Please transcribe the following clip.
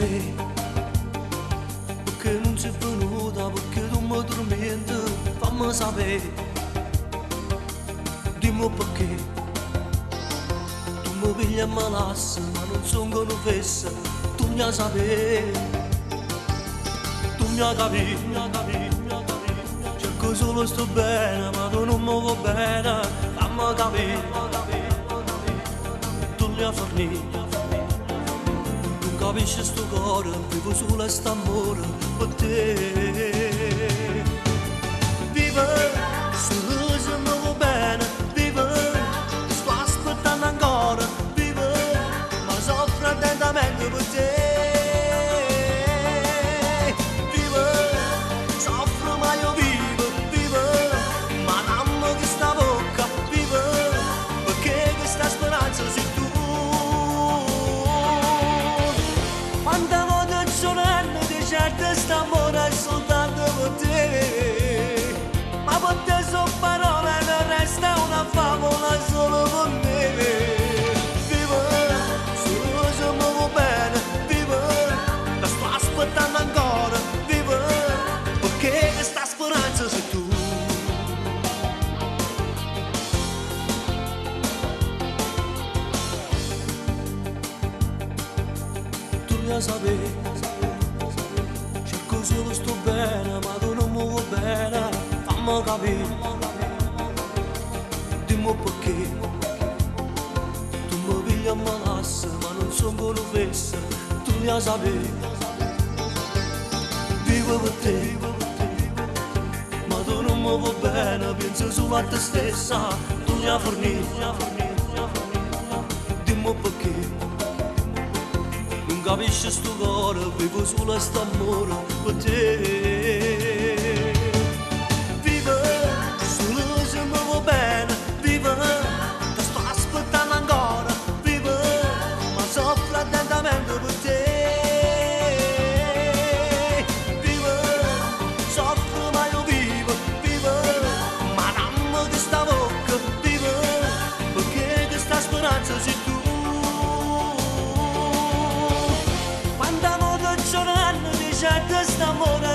sapere perché non sei venuta, perché tu mi tormenti, fammi sapere, dimmi perché tu mi pigli e me lasci, ma non sono confessa, tu mi sapere, tu mi capire, cerco solo sto bene, ma tu non mi va bene, fammi capire, tu mi hai fornito. Capisci sto cuore, vivo solo st'amore per te. Vive, solo se mi va bene, vive, ti sto aspettando ancora, vive, ma soffro attentamente per te. Vive, soffro ma io vivo, vive, ma dammi questa bocca, vive, perché questa speranza sei tu. Quante volte giornate di certo st'amore è soltanto per te, ma per te sono parole e non resta una favola solo per me. Vivo, solo se mi va bene, vivo, ti sto aspettando ancora, vivo, perché questa speranza sei tu. Tu sapere, cerco solo sto bene, ma tu non mi va bene, fammi capire, dimmi perché, tu mi pigli e me lasci, ma non sono confessa, tu devi sapere, vivo per te, ma tu non mi va bene, penso solo a te stessa, tu devi fornire, dimmi perché. Capisci sto cuore, vivo solo st'amore per te. Vive, solo se mi va bene, vive, ti sto aspettando ancora, vive, ma soffro attentamente per te. Vive, soffro ma io vivo, vive, ma dammi questa bocca, vive, perché questa speranza sei tu. Certo st'amore